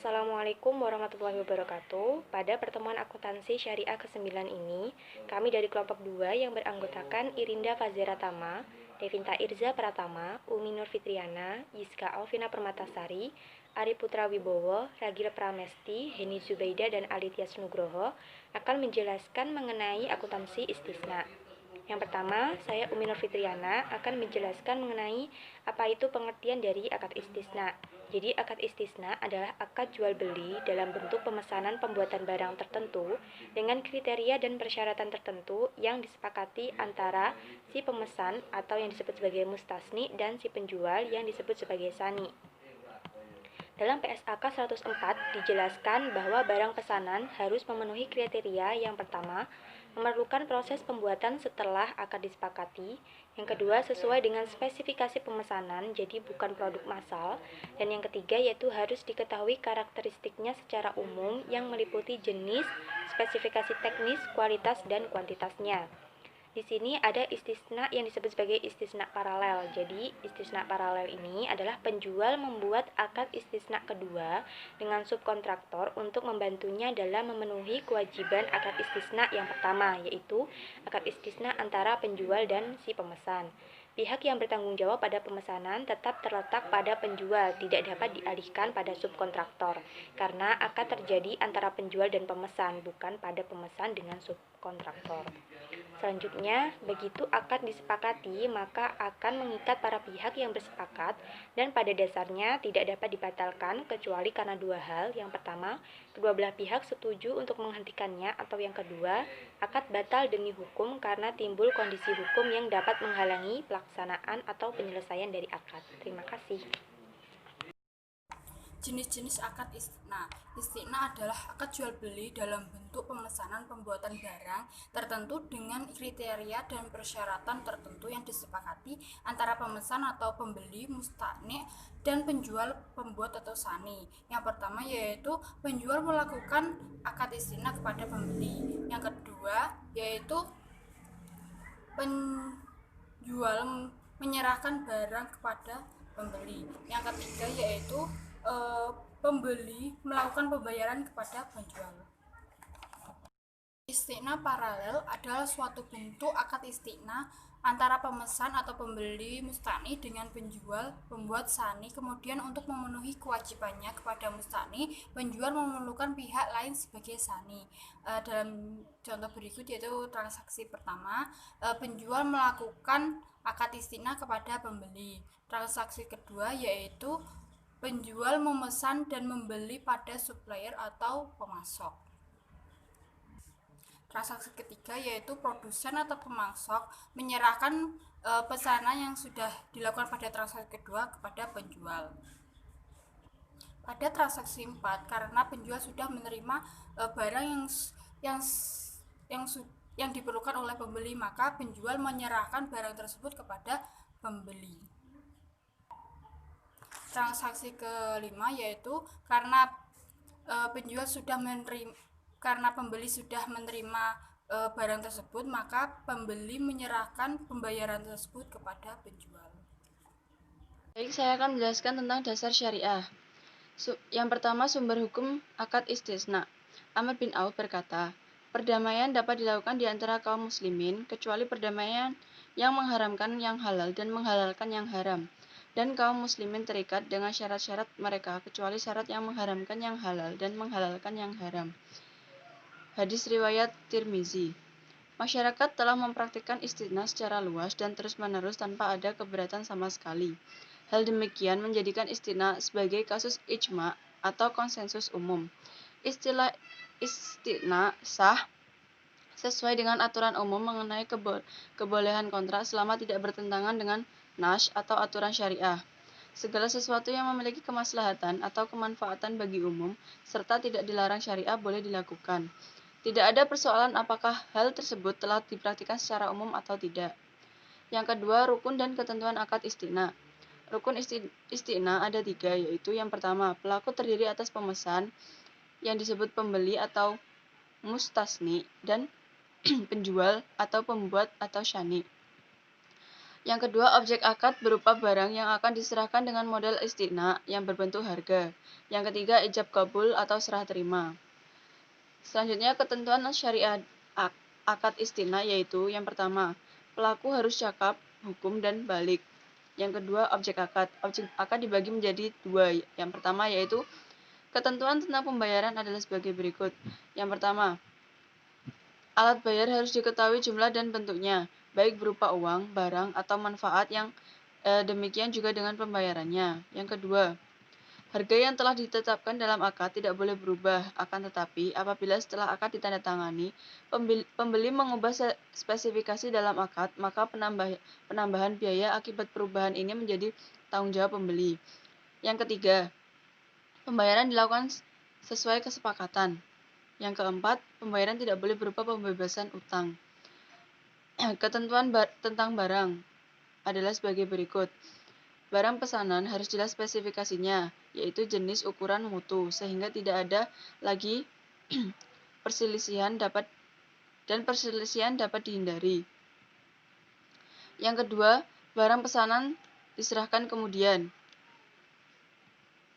Assalamualaikum warahmatullahi wabarakatuh. Pada pertemuan akuntansi syariah ke-9 ini, kami dari kelompok 2 yang beranggotakan Irinda Fazera Tama, Devinta Irza Pratama, Umi Nur Fitriana, Yiska Alvina Permatasari, Ari Putra Wibowo, Ragil Pramesti, Heni Zubaida, dan Alitias Nugroho akan menjelaskan mengenai akuntansi istisna. Yang pertama, saya Umi Nur Fitriana akan menjelaskan mengenai apa itu pengertian dari akad istisna. Jadi, akad istisna adalah akad jual beli dalam bentuk pemesanan pembuatan barang tertentu dengan kriteria dan persyaratan tertentu yang disepakati antara si pemesan atau yang disebut sebagai mustasni dan si penjual yang disebut sebagai sani. Dalam PSAK 104 dijelaskan bahwa barang pesanan harus memenuhi kriteria yang pertama, memerlukan proses pembuatan setelah akad disepakati, yang kedua sesuai dengan spesifikasi pemesanan, jadi bukan produk massal, dan yang ketiga yaitu harus diketahui karakteristiknya secara umum yang meliputi jenis, spesifikasi teknis, kualitas, dan kuantitasnya. Di sini ada istisna yang disebut sebagai istisna paralel. Jadi, istisna paralel ini adalah penjual membuat akad istisna kedua dengan subkontraktor untuk membantunya dalam memenuhi kewajiban akad istisna yang pertama, yaitu akad istisna antara penjual dan si pemesan. Pihak yang bertanggung jawab pada pemesanan tetap terletak pada penjual, tidak dapat dialihkan pada subkontraktor, karena akad terjadi antara penjual dan pemesan, bukan pada pemesan dengan subkontraktor. Selanjutnya, begitu akad disepakati, maka akan mengikat para pihak yang bersepakat dan pada dasarnya tidak dapat dibatalkan kecuali karena dua hal. Yang pertama, kedua belah pihak setuju untuk menghentikannya, atau yang kedua, akad batal demi hukum karena timbul kondisi hukum yang dapat menghalangi pelaksanaan atau penyelesaian dari akad. Terima kasih. Jenis-jenis akad istisna. Istisna adalah akad jual beli dalam bentuk pemesanan pembuatan barang tertentu dengan kriteria dan persyaratan tertentu yang disepakati antara pemesan atau pembeli, musta'ni, dan penjual, pembuat atau sani. Yang pertama yaitu penjual melakukan akad istisna kepada pembeli. Yang kedua yaitu penjual menyerahkan barang kepada pembeli. Yang ketiga yaitu pembeli melakukan pembayaran kepada penjual. Istisna paralel adalah suatu bentuk akad istisna antara pemesan atau pembeli musta'ni dengan penjual, pembuat sani. Kemudian untuk memenuhi kewajibannya kepada musta'ni, penjual memerlukan pihak lain sebagai sani. Dalam contoh berikut yaitu transaksi pertama, penjual melakukan akad istisna kepada pembeli. Transaksi kedua yaitu penjual memesan dan membeli pada supplier atau pemasok. Transaksi ketiga yaitu produsen atau pemasok menyerahkan pesanan yang sudah dilakukan pada transaksi kedua kepada penjual. Pada transaksi 4, karena penjual sudah menerima barang yang diperlukan oleh pembeli, maka penjual menyerahkan barang tersebut kepada pembeli. Transaksi kelima yaitu karena pembeli sudah menerima barang tersebut, maka pembeli menyerahkan pembayaran tersebut kepada penjual. Baik, saya akan menjelaskan tentang dasar syariah. Yang pertama, sumber hukum akad istisna. Amr bin Auf berkata, perdamaian dapat dilakukan di antara kaum muslimin, kecuali perdamaian yang mengharamkan yang halal dan menghalalkan yang haram. Dan kaum muslimin terikat dengan syarat-syarat mereka, kecuali syarat yang mengharamkan yang halal dan menghalalkan yang haram. Hadis riwayat Tirmizi. Masyarakat telah mempraktikkan istisna secara luas dan terus-menerus tanpa ada keberatan sama sekali. Hal demikian menjadikan istisna sebagai kasus ijma atau konsensus umum. Istilah istisna sah sesuai dengan aturan umum mengenai kebolehan kontrak selama tidak bertentangan dengan nas atau aturan syariah. Segala sesuatu yang memiliki kemaslahatan atau kemanfaatan bagi umum serta tidak dilarang syariah boleh dilakukan. Tidak ada persoalan apakah hal tersebut telah dipraktikkan secara umum atau tidak. Yang kedua, rukun dan ketentuan akad istisna. Rukun istisna ada 3, yaitu yang pertama, pelaku terdiri atas pemesan yang disebut pembeli atau mustasni dan penjual atau pembuat atau syani. Yang kedua, objek akad berupa barang yang akan diserahkan dengan model istiqna yang berbentuk harga. Yang ketiga, ijab kabul atau serah terima. Selanjutnya, ketentuan syariah akad istiqna yaitu yang pertama, pelaku harus cakap, hukum, dan balik. Yang kedua, objek akad. Objek akad dibagi menjadi dua. Yang pertama yaitu ketentuan tentang pembayaran adalah sebagai berikut. Yang pertama, alat bayar harus diketahui jumlah dan bentuknya, baik berupa uang, barang, atau manfaat yang demikian juga dengan pembayarannya. Yang kedua, harga yang telah ditetapkan dalam akad tidak boleh berubah, akan tetapi apabila setelah akad ditandatangani, pembeli mengubah spesifikasi dalam akad, maka penambahan biaya akibat perubahan ini menjadi tanggung jawab pembeli. Yang ketiga, pembayaran dilakukan sesuai kesepakatan. Yang keempat, pembayaran tidak boleh berupa pembebasan utang. Ketentuan tentang barang adalah sebagai berikut. Barang pesanan harus jelas spesifikasinya, yaitu jenis, ukuran, mutu, sehingga tidak ada lagi perselisihan dapat dihindari. Yang kedua, barang pesanan diserahkan kemudian.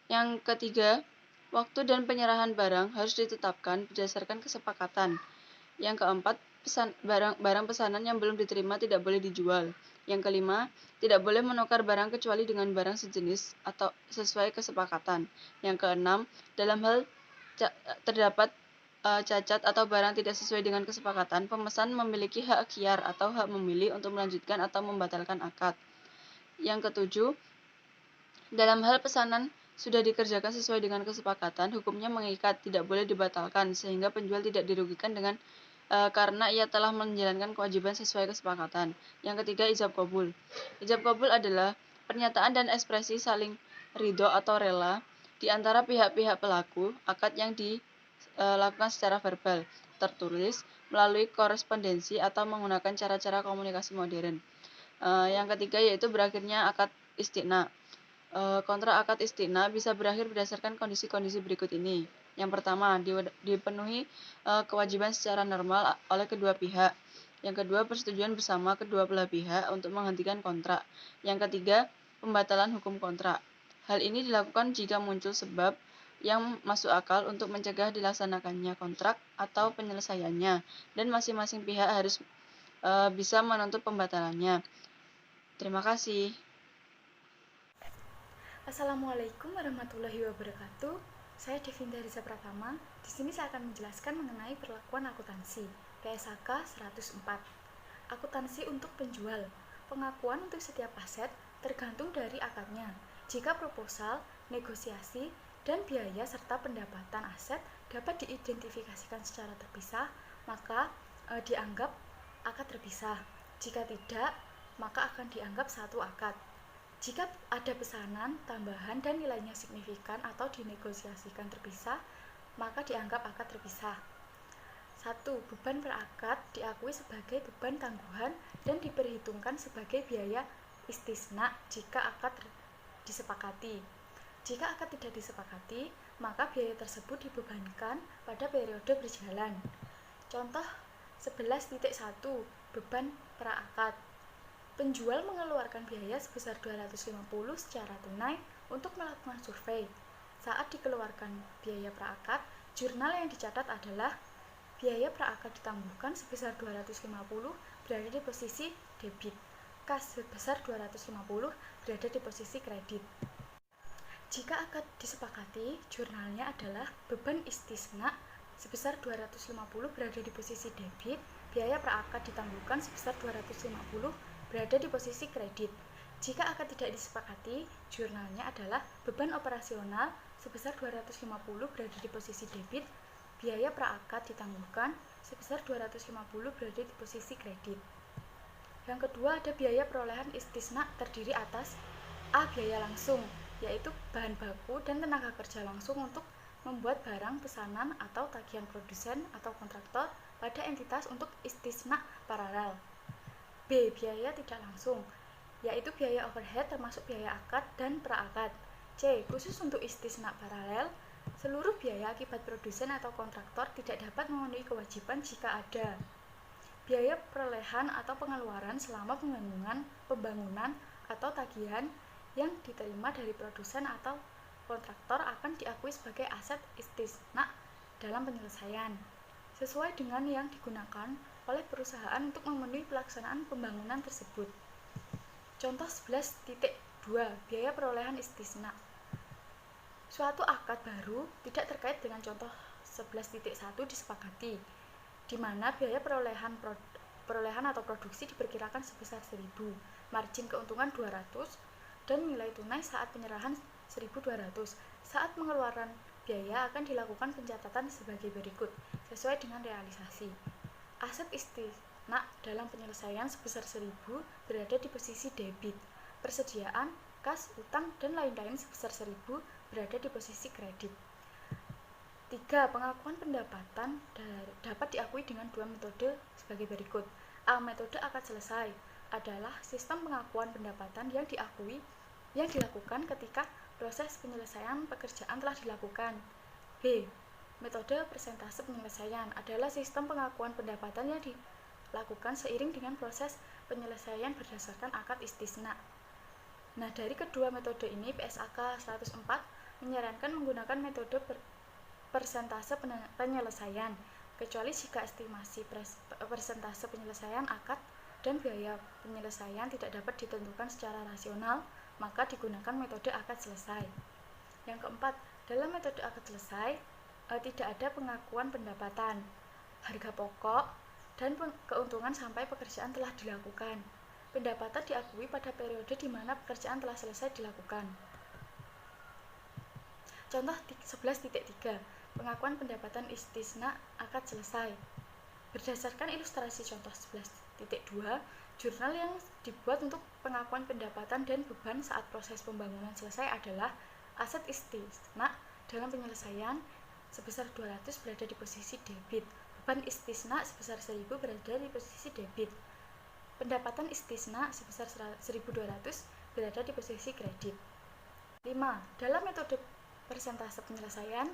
Yang ketiga, waktu dan penyerahan barang harus ditetapkan berdasarkan kesepakatan. Yang keempat, barang pesanan yang belum diterima tidak boleh dijual. Yang kelima, tidak boleh menukar barang kecuali dengan barang sejenis atau sesuai kesepakatan. Yang keenam, dalam hal terdapat cacat atau barang tidak sesuai dengan kesepakatan, pemesan memiliki hak khiyar atau hak memilih untuk melanjutkan atau membatalkan akad. Yang ketujuh, dalam hal pesanan sudah dikerjakan sesuai dengan kesepakatan, hukumnya mengikat, tidak boleh dibatalkan, sehingga penjual tidak dirugikan karena ia telah menjalankan kewajiban sesuai kesepakatan. Yang ketiga, ijab kabul. Ijab kabul adalah pernyataan dan ekspresi saling ridho atau rela di antara pihak-pihak pelaku akad yang dilakukan secara verbal, tertulis, melalui korespondensi atau menggunakan cara-cara komunikasi modern. Yang ketiga yaitu berakhirnya akad istiqna. Kontrak akad istiqna bisa berakhir berdasarkan kondisi-kondisi berikut ini. Yang pertama, dipenuhi kewajiban secara normal oleh kedua pihak. Yang kedua, persetujuan bersama kedua belah pihak untuk menghentikan kontrak. Yang ketiga, pembatalan hukum kontrak. Hal ini dilakukan jika muncul sebab yang masuk akal untuk mencegah dilaksanakannya kontrak atau penyelesaiannya, dan masing-masing pihak harus bisa menuntut pembatalannya. Terima kasih. Assalamualaikum warahmatullahi wabarakatuh. Saya Devinta Riza Pratama. Di sini saya akan menjelaskan mengenai perlakuan akuntansi. PSAK 104. Akuntansi untuk penjual. Pengakuan untuk setiap aset tergantung dari akadnya. Jika proposal, negosiasi, dan biaya serta pendapatan aset dapat diidentifikasikan secara terpisah, maka dianggap akad terpisah. Jika tidak, maka akan dianggap satu akad. Jika ada pesanan, tambahan, dan nilainya signifikan atau dinegosiasikan terpisah, maka dianggap akad terpisah. 1. Beban per akad diakui sebagai beban tangguhan dan diperhitungkan sebagai biaya istisna jika akad disepakati. Jika akad tidak disepakati, maka biaya tersebut dibebankan pada periode berjalan. Contoh 11.1 beban per akad. Penjual mengeluarkan biaya sebesar 250 secara tunai untuk melakukan survei. Saat dikeluarkan biaya praakad, jurnal yang dicatat adalah biaya praakad ditangguhkan sebesar 250 berada di posisi debit, kas sebesar 250 berada di posisi kredit. Jika akad disepakati, jurnalnya adalah beban istisna sebesar 250 berada di posisi debit, biaya praakad ditangguhkan sebesar 250 berada di posisi kredit. Jika akad tidak disepakati, jurnalnya adalah beban operasional sebesar 250 berada di posisi debit, biaya praakad ditangguhkan sebesar 250 berada di posisi kredit. Yang kedua, ada biaya perolehan istisna terdiri atas A. Biaya langsung, yaitu bahan baku dan tenaga kerja langsung untuk membuat barang pesanan atau tagihan produsen atau kontraktor pada entitas untuk istisna paralel. B. Biaya tidak langsung, yaitu biaya overhead termasuk biaya akad dan praakad. C. Khusus untuk istisna paralel, seluruh biaya akibat produsen atau kontraktor tidak dapat memenuhi kewajiban jika ada. biaya perolehan atau pengeluaran selama pembangunan atau tagihan yang diterima dari produsen atau kontraktor akan diakui sebagai aset istisna dalam penyelesaian, sesuai dengan yang digunakan oleh perusahaan untuk memenuhi pelaksanaan pembangunan tersebut. Contoh 11.2 biaya perolehan istisna. Suatu akad baru tidak terkait dengan contoh 11.1 disepakati, di mana biaya perolehan atau produksi diperkirakan sebesar 1.000, margin keuntungan 200, dan nilai tunai saat penyerahan 1.200. Saat pengeluaran biaya akan dilakukan pencatatan sebagai berikut, sesuai dengan realisasi. Aset istisna dalam penyelesaian sebesar 1.000 berada di posisi debit. Persediaan, kas, utang, dan lain-lain sebesar 1.000 berada di posisi kredit. 3. Pengakuan pendapatan dapat diakui dengan dua metode sebagai berikut. A. Metode akad selesai adalah sistem pengakuan pendapatan yang dilakukan ketika proses penyelesaian pekerjaan telah dilakukan. B. Metode persentase penyelesaian adalah sistem pengakuan pendapatan yang dilakukan seiring dengan proses penyelesaian berdasarkan akad istisna. Nah, dari kedua metode ini PSAK 104 menyarankan menggunakan metode persentase penyelesaian, kecuali jika estimasi persentase penyelesaian akad dan biaya penyelesaian tidak dapat ditentukan secara rasional, maka digunakan metode akad selesai. Yang keempat, dalam metode akad selesai tidak ada pengakuan pendapatan, harga pokok, dan keuntungan sampai pekerjaan telah dilakukan. Pendapatan diakui pada periode di mana pekerjaan telah selesai dilakukan. Contoh 11.3 pengakuan pendapatan istisna akad selesai. Berdasarkan ilustrasi contoh 11.2, jurnal yang dibuat untuk pengakuan pendapatan dan beban saat proses pembangunan selesai adalah aset istisna dalam penyelesaian sebesar 200 berada di posisi debit, beban istisna sebesar 1.000 berada di posisi debit, pendapatan istisna sebesar 1.200 berada di posisi kredit. 5. Dalam metode persentase penyelesaian,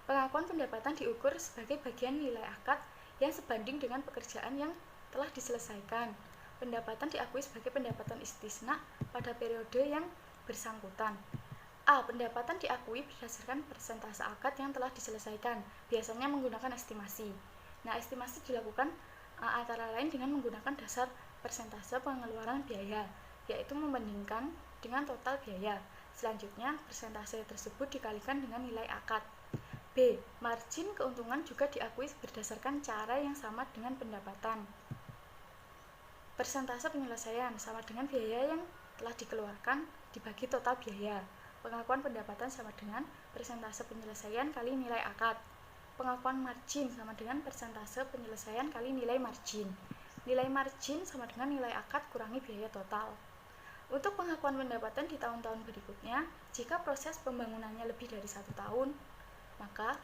pengakuan pendapatan diukur sebagai bagian nilai akad yang sebanding dengan pekerjaan yang telah diselesaikan. Pendapatan diakui sebagai pendapatan istisna pada periode yang bersangkutan. A. Pendapatan diakui berdasarkan persentase akad yang telah diselesaikan, biasanya menggunakan estimasi. Nah, estimasi dilakukan antara lain dengan menggunakan dasar persentase pengeluaran biaya, yaitu membandingkan dengan total biaya. Selanjutnya, persentase tersebut dikalikan dengan nilai akad. B. Margin keuntungan juga diakui berdasarkan cara yang sama dengan pendapatan. Persentase penyelesaian sama dengan biaya yang telah dikeluarkan dibagi total biaya. Pengakuan pendapatan sama dengan persentase penyelesaian kali nilai akad. Pengakuan margin sama dengan persentase penyelesaian kali nilai margin. Nilai margin sama dengan nilai akad kurangi biaya total. Untuk pengakuan pendapatan di tahun-tahun berikutnya, jika proses pembangunannya lebih dari 1 tahun, maka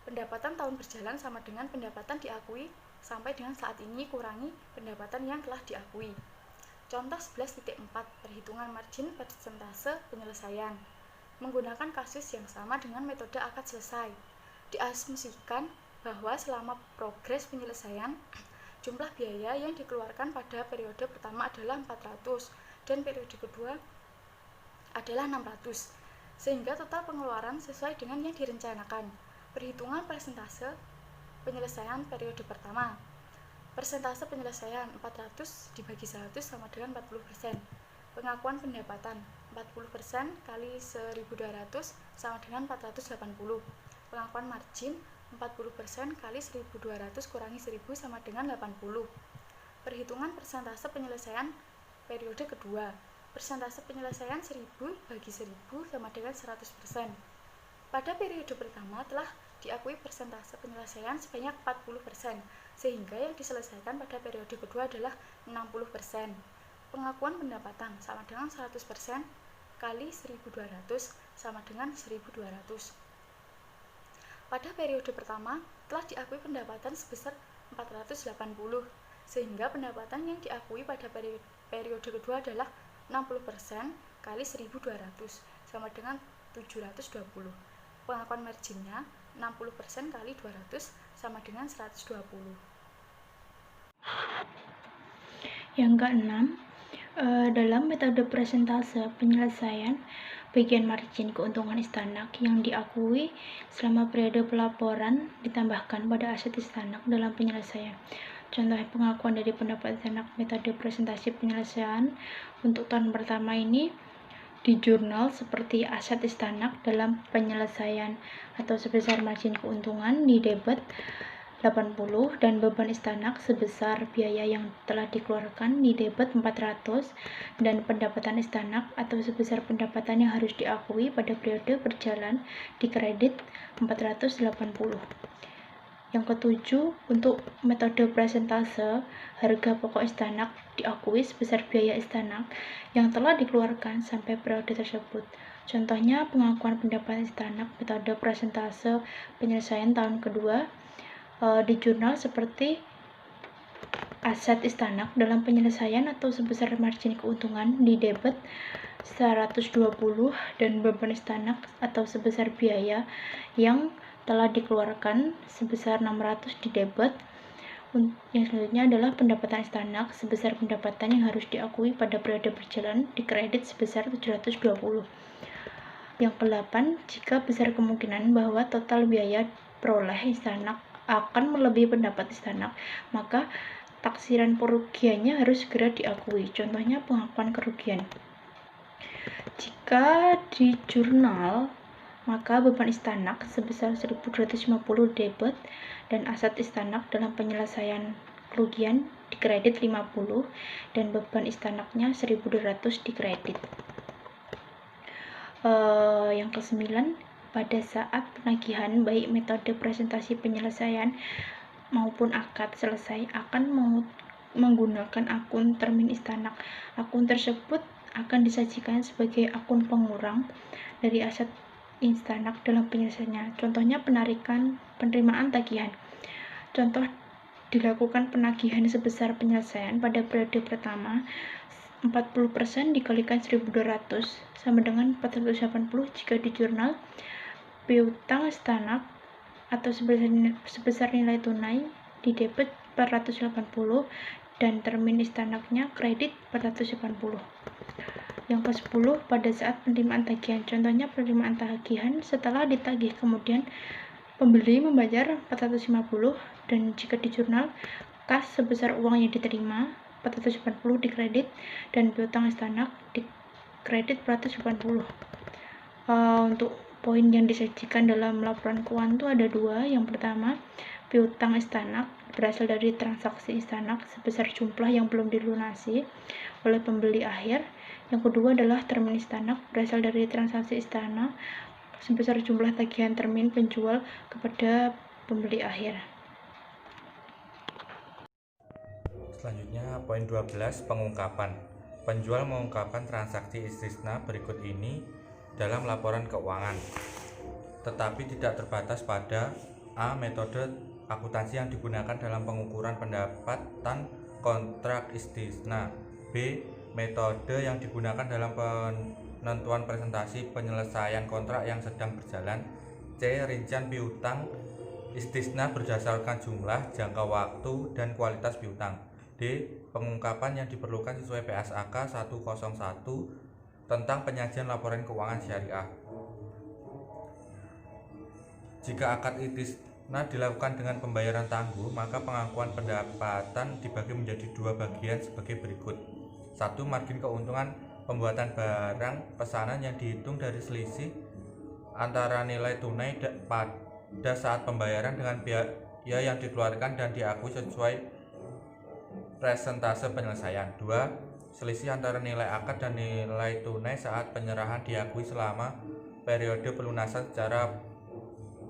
pendapatan tahun berjalan sama dengan pendapatan diakui sampai dengan saat ini kurangi pendapatan yang telah diakui. Contoh 11.4 perhitungan margin persentase penyelesaian. Menggunakan kasus yang sama dengan metode akad selesai. Diasumsikan bahwa selama progres penyelesaian, jumlah biaya yang dikeluarkan pada periode pertama adalah 400 dan periode kedua adalah 600, sehingga total pengeluaran sesuai dengan yang direncanakan. Perhitungan persentase penyelesaian periode pertama. Persentase penyelesaian 400 dibagi 100 sama dengan 40%. Pengakuan pendapatan 40% kali 1.200 sama dengan 480. Pengakuan margin 40% kali 1.200 kurangi 1.000 sama dengan 80. Perhitungan persentase penyelesaian periode kedua. Persentase penyelesaian 1.000 bagi 1.000 sama dengan 100%. Pada periode pertama telah diakui persentase penyelesaian sebanyak 40%, sehingga yang diselesaikan pada periode kedua adalah 60%. Pengakuan pendapatan sama dengan 100% kali 1.200 sama dengan 1.200. Pada periode pertama telah diakui pendapatan sebesar 480, sehingga pendapatan yang diakui pada periode kedua adalah 60% kali 1.200 sama dengan 720. Pengakuan marginnya 60% kali 200 sama dengan 120. Yang keenam, dalam metode presentase penyelesaian, bagian margin keuntungan istanak yang diakui selama periode pelaporan ditambahkan pada aset istanak dalam penyelesaian. Contoh pengakuan dari pendapat istanak metode presentasi penyelesaian untuk tahun pertama ini di jurnal seperti aset istanak dalam penyelesaian atau sebesar margin keuntungan di debit 80 dan beban istanak sebesar biaya yang telah dikeluarkan di debit 400 dan pendapatan istanak atau sebesar pendapatan yang harus diakui pada periode berjalan di kredit 480. Yang ketujuh, untuk metode presentase harga pokok istanak diakui sebesar biaya istanak yang telah dikeluarkan sampai periode tersebut. Contohnya pengakuan pendapatan istanak metode presentase penyelesaian tahun kedua di jurnal seperti aset istanak dalam penyelesaian atau sebesar margin keuntungan di debit 120 dan beban istanak atau sebesar biaya yang telah dikeluarkan sebesar 600 di debit. Yang selanjutnya adalah pendapatan istanak sebesar pendapatan yang harus diakui pada periode berjalan di kredit sebesar 720. Yang ke-8, jika besar kemungkinan bahwa total biaya peroleh istanak akan melebihi pendapat istanak, maka taksiran kerugiannya harus segera diakui. Contohnya pengakuan kerugian. Jika di jurnal, maka beban istanak sebesar 1.250 debit dan aset istanak dalam penyelesaian kerugian dikredit 50 dan beban istanaknya 1.200 dikredit. Yang ke-9, pada saat penagihan baik metode presentasi penyelesaian maupun akad selesai akan menggunakan akun termin istanak. Akun tersebut akan disajikan sebagai akun pengurang dari aset istanak dalam penyelesaiannya. Contohnya penerimaan tagihan. Contoh dilakukan penagihan sebesar penyelesaian pada periode pertama 40% dikalikan 1.200 sama dengan 480 jika di jurnal piutang istanak atau sebesar nilai tunai di debit 480 dan termin istanaknya kredit 480. Yang ke-10, pada saat penerimaan tagihan. Contohnya penerimaan tagihan setelah ditagih kemudian pembeli membayar 450 dan jika di jurnal kas sebesar uang yang diterima 480 dikredit dan piutang istanak dikredit 480. Untuk poin yang disajikan dalam laporan keuangan itu ada dua. Yang pertama, piutang istanak berasal dari transaksi istanak sebesar jumlah yang belum dilunasi oleh pembeli akhir. Yang kedua adalah termin istanak berasal dari transaksi istanak sebesar jumlah tagihan termin penjual kepada pembeli akhir. Selanjutnya poin 12, pengungkapan. Penjual mengungkapkan transaksi istisna berikut ini dalam laporan keuangan, tetapi tidak terbatas pada A. Metode akuntansi yang digunakan dalam pengukuran pendapatan kontrak istisna. B. Metode yang digunakan dalam penentuan presentasi penyelesaian kontrak yang sedang berjalan. C. Rincian piutang istisna berdasarkan jumlah, jangka waktu, dan kualitas piutang. D. Pengungkapan yang diperlukan sesuai PSAK 101 tentang penyajian laporan keuangan syariah. Jika akad istisna dilakukan dengan pembayaran tangguh, maka pengakuan pendapatan dibagi menjadi dua bagian sebagai berikut. 1. Margin keuntungan pembuatan barang pesanan yang dihitung dari selisih antara nilai tunai pada saat pembayaran dengan biaya yang dikeluarkan dan diakui sesuai presentase penyelesaian. 2. Selisih antara nilai akad dan nilai tunai saat penyerahan diakui selama periode pelunasan secara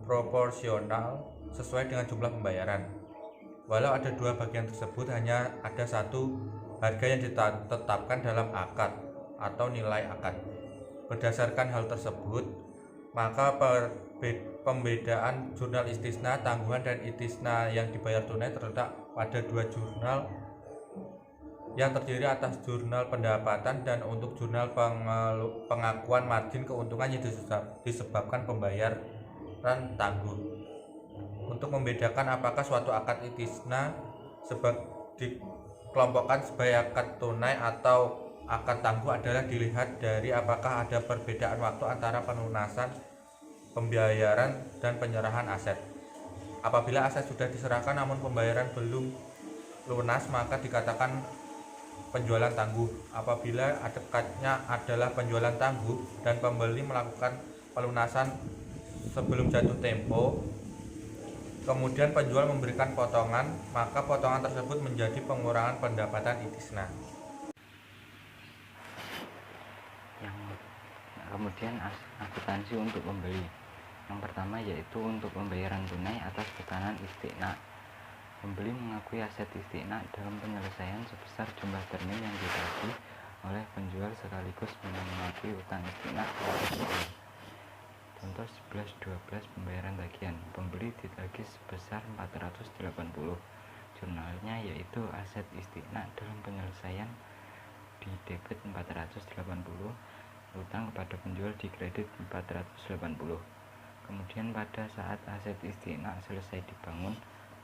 proporsional sesuai dengan jumlah pembayaran. Walau ada dua bagian tersebut, hanya ada satu harga yang ditetapkan dalam akad atau nilai akad. Berdasarkan hal tersebut, maka pembedaan jurnal istisna tangguhan dan istisna yang dibayar tunai terletak pada dua jurnal yang terdiri atas jurnal pendapatan dan untuk jurnal pengakuan margin keuntungan yang disebabkan pembayaran tangguh. Untuk membedakan apakah suatu akad istisna kelompokkan sebagai akad tunai atau akad tangguh adalah dilihat dari apakah ada perbedaan waktu antara pelunasan, pembayaran, dan penyerahan aset. Apabila aset sudah diserahkan namun pembayaran belum lunas, maka dikatakan penjualan tangguh. Apabila akadnya adalah penjualan tangguh dan pembeli melakukan pelunasan sebelum jatuh tempo, kemudian penjual memberikan potongan, maka potongan tersebut menjadi pengurangan pendapatan istisna. Kemudian akuntansi untuk pembeli. Yang pertama yaitu untuk pembayaran tunai atas pesanan istiqna. Pembeli mengakui aset istiqna dalam penyelesaian sebesar jumlah termin yang ditagih oleh penjual sekaligus mengakui utang istiqna kepada penjual. Contoh 11-12 pembayaran tagihan. Pembeli ditagih sebesar 480. Jurnalnya yaitu aset istiqna dalam penyelesaian di debit 480, utang kepada penjual di kredit 480. Kemudian pada saat aset istiqna selesai dibangun,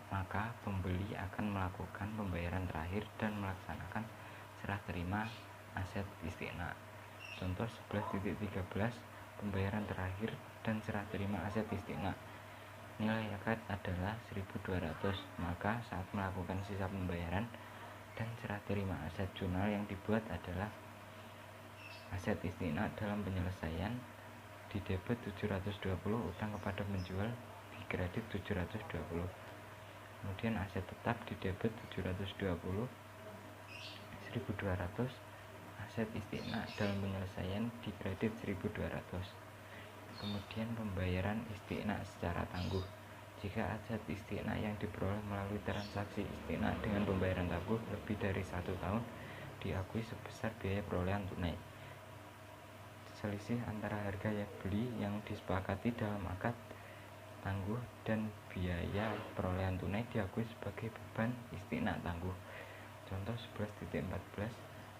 maka pembeli akan melakukan pembayaran terakhir dan melaksanakan serah terima aset istiqna. Contoh 11.13 pembayaran terakhir dan serah terima aset istiqna. Nilai akad adalah 1.200, maka saat melakukan sisa pembayaran dan serah terima aset jurnal yang dibuat adalah aset istiqna dalam penyelesaian di debit 720, utang kepada penjual di kredit 720. Kemudian aset tetap di debit 720, 1.200, aset istiqna dalam penyelesaian di kredit 1.200. Kemudian pembayaran istiqna secara tangguh. Jika aset istiqna yang diperoleh melalui transaksi istiqna dengan pembayaran tangguh lebih dari 1 tahun, diakui sebesar biaya perolehan tunai. Selisih antara harga yang beli yang disepakati dalam akad tangguh dan biaya perolehan tunai diakui sebagai beban istiqna tangguh. Contoh 11.14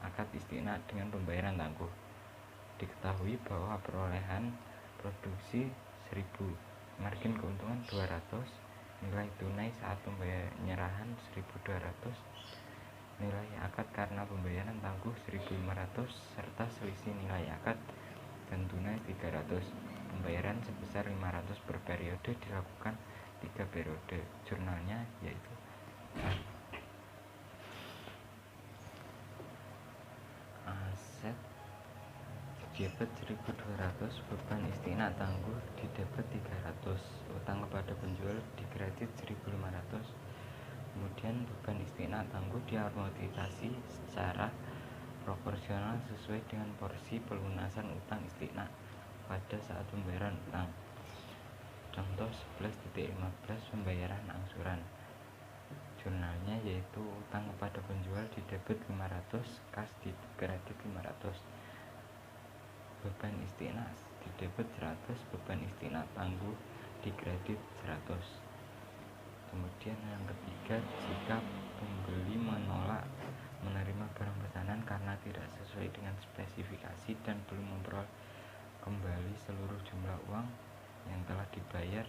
akad istiqna dengan pembayaran tangguh. Diketahui bahwa perolehan produksi 1000, margin keuntungan 200, nilai tunai saat penyerahan 1.200, nilai akad karena pembayaran tangguh 1.500, serta selisih nilai akad dan tunai 300. Pembayaran sebesar 500 per periode dilakukan 3 periode. Jurnalnya yaitu aset debit 1.200, beban istiqna tangguh di debit 300, utang kepada penjual di kredit 1.500. Kemudian beban istiqna tangguh diamortisasi secara proporsional sesuai dengan porsi pelunasan utang istiqna pada saat pembayaran utang. Contoh 11.15 pembayaran angsuran. Jurnalnya yaitu utang kepada penjual di debit 500, kas di kredit 500. Beban istiqna di debit 100, beban istiqna tangguh di kredit 100. Kemudian yang ketiga, jika pembeli menolak menerima barang pesanan karena tidak sesuai dengan spesifikasi dan belum memperoleh kembali seluruh jumlah uang yang telah dibayar,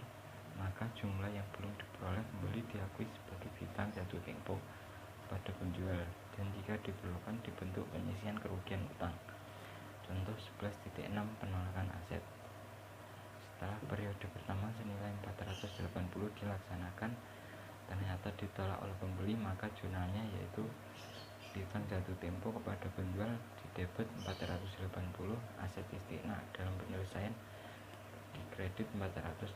maka jumlah yang belum diperoleh pembeli diakui sebagai piutang jatuh tempo pada penjual, dan jika diperlukan dibentuk penyisihan kerugian utang. Contoh 11.6 penolakan aset. Setelah periode pertama senilai 480 dilaksanakan, ternyata ditolak oleh pembeli, maka jurnalnya yaitu piutang jatuh tempo kepada penjual di debit 480, aset istiqna dalam penyelesaian di kredit 480.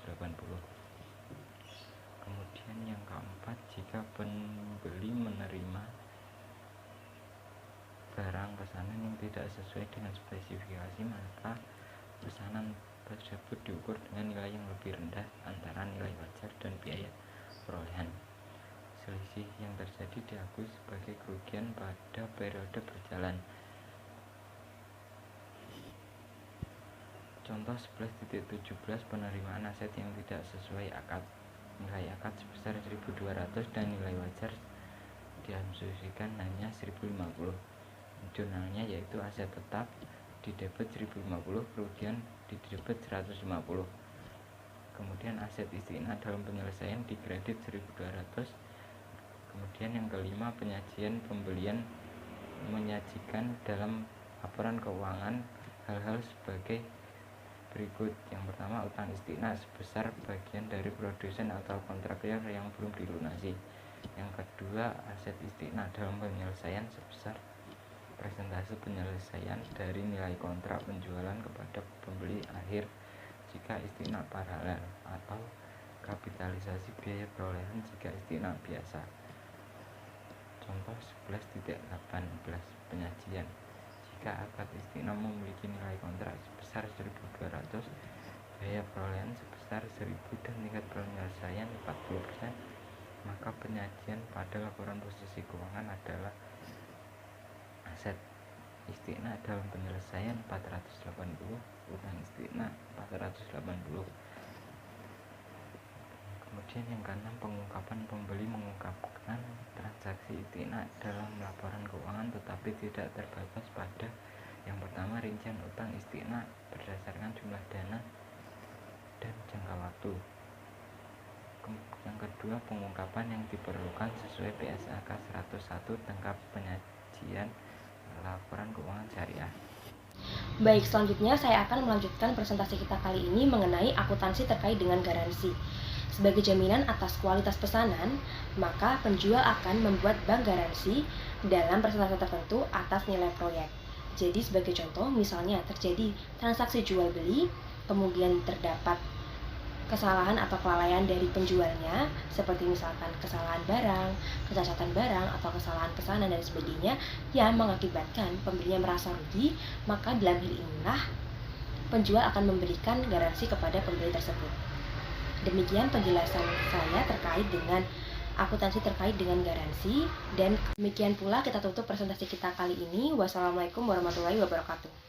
Kemudian yang keempat, jika pembeli menerima barang pesanan yang tidak sesuai dengan spesifikasi, maka pesanan tersebut diukur dengan nilai yang lebih rendah antara nilai wajar dan biaya perolehan. Selisih yang terjadi diakui sebagai kerugian pada periode berjalan. Contoh 11.17 penerimaan aset yang tidak sesuai akad. Nilai akad sebesar 1.200 dan nilai wajar diasumsikan hanya 1.050. Jurnalnya yaitu aset tetap di debit 1.050, kerugian di debit 150. Kemudian aset istiqna dalam penyelesaian di kredit 1.200, Kemudian yang kelima, penyajian pembelian menyajikan dalam laporan keuangan hal-hal sebagai berikut. Yang pertama, utang istiqna sebesar bagian dari produsen atau kontraktor yang belum dilunasi. Yang kedua, aset istiqna dalam penyelesaian sebesar persentase penyelesaian dari nilai kontrak penjualan kepada pembeli akhir jika istiqna paralel, atau kapitalisasi biaya perolehan jika istiqna biasa. Contoh 11.18 penyajian. Jika akad istiqna memiliki nilai kontrak sebesar 1.200, biaya perolehan sebesar 1.000 dan tingkat penyelesaian 40%, maka penyajian pada laporan posisi keuangan adalah aset istiqna dalam penyelesaian 480, utang istiqna 480. Kemudian yang keenam, pengungkapan pembeli mengungkapkan transaksi istiqna dalam laporan keuangan tetapi tidak terbatas pada yang pertama, rincian utang istiqna berdasarkan jumlah dana dan jangka waktu. Yang kedua, pengungkapan yang diperlukan sesuai PSAK 101 tentang penyajian laporan keuangan syariah. Baik, selanjutnya saya akan melanjutkan presentasi kita kali ini mengenai akuntansi terkait dengan garansi. Sebagai jaminan atas kualitas pesanan, maka penjual akan membuat bank garansi dalam persentase tertentu atas nilai proyek. Jadi sebagai contoh, misalnya terjadi transaksi jual beli, kemudian terdapat kesalahan atau kelalaian dari penjualnya, seperti misalkan kesalahan barang, kecacatan barang, atau kesalahan pesanan dan sebagainya yang mengakibatkan pembelinya merasa rugi, maka dalam hal inilah penjual akan memberikan garansi kepada pembeli tersebut. Demikian penjelasan saya terkait dengan akuntansi terkait dengan garansi, dan demikian pula kita tutup presentasi kita kali ini. Wassalamualaikum warahmatullahi wabarakatuh.